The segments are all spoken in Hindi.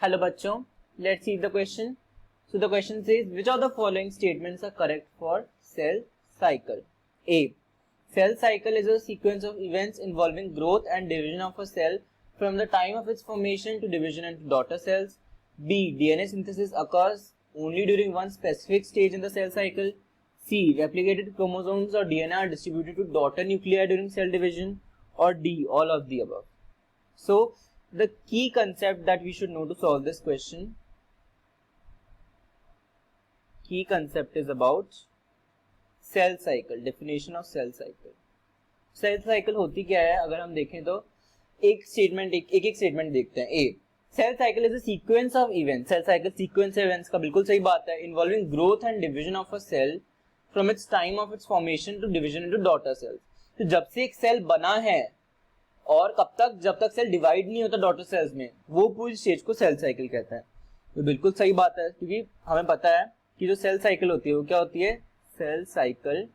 Hello बच्चों, let's see the question. So the question says, which of the following statements are correct for cell cycle? A. Cell cycle is a sequence of events involving growth and division of a cell from the time of its formation to division into daughter cells. B. DNA synthesis occurs only during one specific stage in the cell cycle. C. Replicated chromosomes or DNA are distributed to daughter nuclei during cell division. Or D. All of the above. So, the key concept that we should know to solve this question, key concept is about cell cycle, definition of cell cycle. Cell cycle होती क्या है अगर हम देखें तो एक स्टेटमेंट एक स्टेटमेंट देखते हैं. A, cell cycle is a sequence of events. Cell cycle sequence events का बिल्कुल सही बात है. Involving growth and division of a cell from its time of its formation to division into daughter cells. तो जब से एक सेल बना है और कब तक, जब तक सेल डिवाइड नहीं होता डॉटर सेल्स में, वो पूरी स्टेज को सेल साइकिल कहते हैं. तो बिल्कुल सही बात है, क्योंकि हमें पता है कि जो सेल साइकिल होती है वो क्या होती है. Cell cycle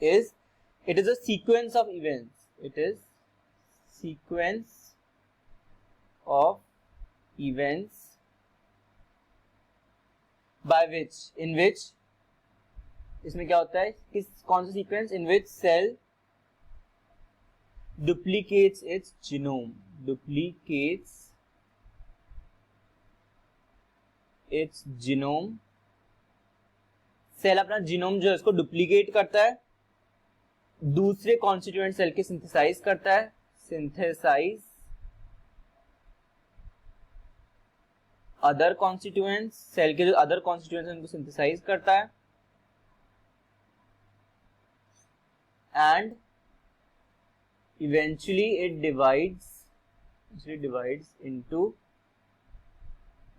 is it is a sequence of events. It is sequence of events by which, in which, इसमें क्या होता है, किस कौन सा सीक्वेंस, in which cell duplicates its genome, duplicates its genome. Cell अपना जीनोम जो है उसको डुप्लीकेट करता है, दूसरे कॉन्स्टिट्यूएंट सेल के सिंथेसाइज करता है, सिंथेसाइज अदर कॉन्स्टिट्यूएंट्स, सेल के जो अदर कॉन्स्टिट्यूएंट्स उनको सिंथेसाइज करता है, and eventually it divides into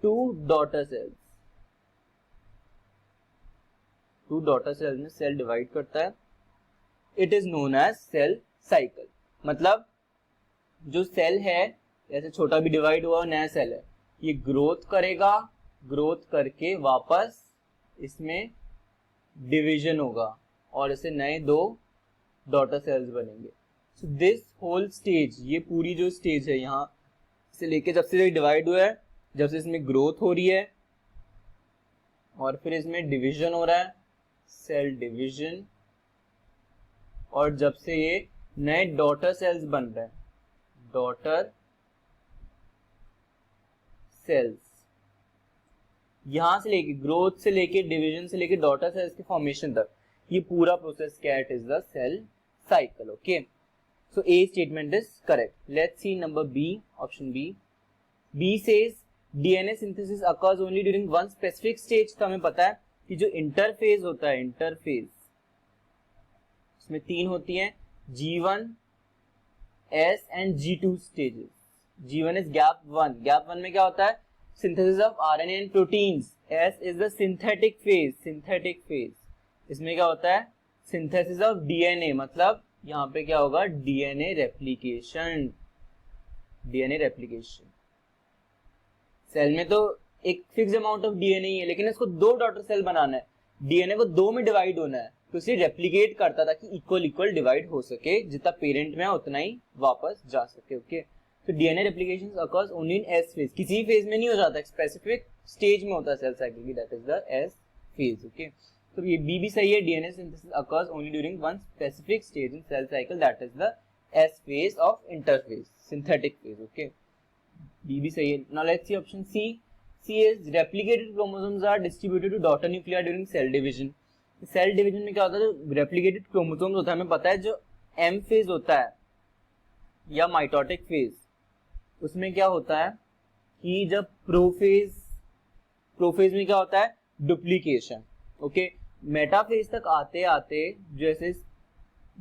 two daughter cells. two daughter cells में सेल डिवाइड करता है. It is known as cell cycle. मतलब जो सेल है, जैसे छोटा भी डिवाइड हुआ नया सेल है, ये ग्रोथ करेगा, ग्रोथ करके वापस इसमें डिवीजन होगा और इसे नए दो डॉटर सेल्स बनेंगे. So this whole stage, ये पूरी जो स्टेज है यहाँ से लेके जब से डिवाइड हुआ है, जब से इसमें ग्रोथ हो रही है और फिर इसमें डिवीजन हो रहा है, सेल डिवीजन, और जब से ये नए डॉटर सेल्स बन रहे हैं, डॉटर सेल्स, यहां से लेके ग्रोथ से लेके डिवीजन से लेके डॉटर सेल्स के फॉर्मेशन तक, ये पूरा प्रोसेस क्या है, it is the cell cycle. Okay, so A statement is correct. Let's see number B, option B. B says DNA synthesis occurs only during one specific stage. तो हमें पता है कि जो इंटरफेज होता है, इंटरफेज, उसमें तीन होती हैं, G1, S and G2 stages. G1 is gap 1. Gap 1 में क्या होता है, synthesis of RNA and proteins. S is the synthetic phase, synthetic phase. इसमें क्या होता है, synthesis of DNA, मतलब यहां पे क्या होगा, DNA replication. DNA replication, cell में तो एक फिक्स अमाउंट ऑफ डीएनए है, लेकिन इसको दो डॉटर सेल बनाना है, डीएनए को दो में डिवाइड होना है, तो इसे रेप्लिकेट करता था कि इक्वल इक्वल डिवाइड हो सके, जितना पेरेंट में है उतना ही वापस जा सके. ओके, तो DNA replication occurs only in S phase. किसी फेज में नहीं हो जाता, स्पेसिफिक स्टेज में होता है सेल साइकिल की, that is the S phase. Okay, तो ये बी भी सही है. DNA synthesis occurs only during one specific stage in cell cycle, that is the S phase of interphase, synthetic phase. Okay, B भी सही है. Now let's see option C. C is replicated chromosomes are distributed to daughter nuclei during cell division. Cell division में क्या होता है, जो रेप्लिकेटेड क्रोमोसोम्स होता है, हमें पता है जो एम फेज होता है या माइटोटिक फेज, उसमें क्या होता है कि जब प्रोफेज में क्या होता है, डुप्लीकेशन. ओके, मेटाफेज तक आते आते जैसे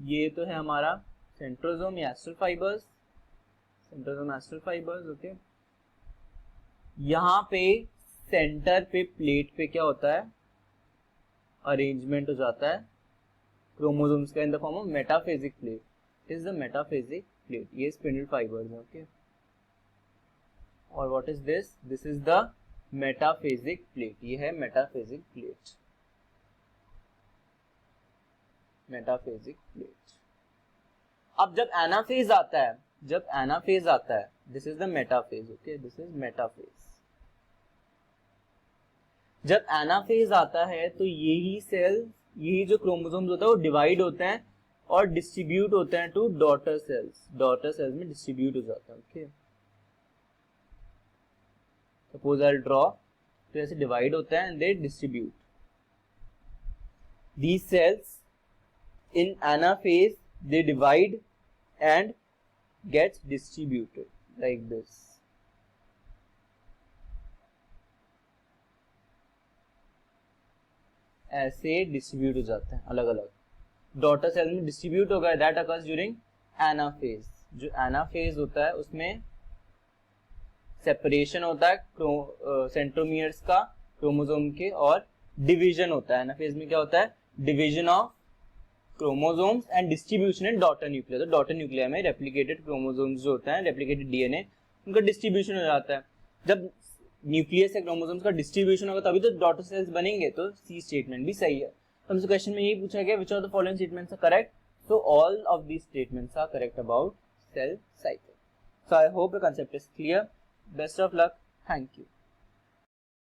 ये तो है हमारा सेंट्रोसोम या astral fibres, centrosome astral fibres. Okay, यहाँ पे सेंटर पे प्लेट पे क्या होता है, अरेंजमेंट हो जाता है क्रोमोसोम्स का in the form of metaphasic plate. Is the metaphasic plate, ये स्पिंडल फाइबर्स है. ओके, और what is this, this is the metaphasic plate. ये है मेटाफेजिक प्लेट, मेटाफेजिक प्लेट. अब जब एनाफेज आता है, जब एनाफेज आता है, this is the metaphase. Okay, this is metaphase. जब एनाफेज आता है तो यही सेल, यही जो क्रोमोसोम्स होता है वो डिवाइड होते हैं और डिस्ट्रीब्यूट होते हैं to daughter cells. Daughter cells में डिस्ट्रीब्यूट हो जाता है. ओके, सपोज आई ड्रॉ, तो ऐसे डिवाइड होते हैं and they distribute. These cells in anaphase, they divide and gets distributed like this. ऐसे डिस्ट्रीब्यूट हो जाते हैं अलग अलग. डॉटर सेल में डिस्ट्रीब्यूट होगा, दैट अकर्स ड्यूरिंग एनाफेज. जो एनाफेज होता है उसमें सेपरेशन होता है सेंट्रोमियर्स का क्रोमोसोम के, और डिवीजन होता है. एनाफेज में क्या होता है? Division of chromosomes and distribution in daughter nuclear. तो डॉटर न्यूक्लियर में रेप्लिकेटेड क्रोमोसोम्स जो होते हैं, रेप्लिकेटेड डीएनए, उनका डिस्ट्रीब्यूशन हो जाता है. जब न्यूक्लियस से क्रोमोसोम्स का डिस्ट्रीब्यूशन होगा तभी तो डॉटर सेल्स बनेंगे. तो सी स्टेटमेंट भी सही है. हमसे क्वेश्चन में यही पूछा गया, which are the following statements are correct. So all of these statements are correct about cell cycle. So I hope the concept is clear. Best of luck. Thank you.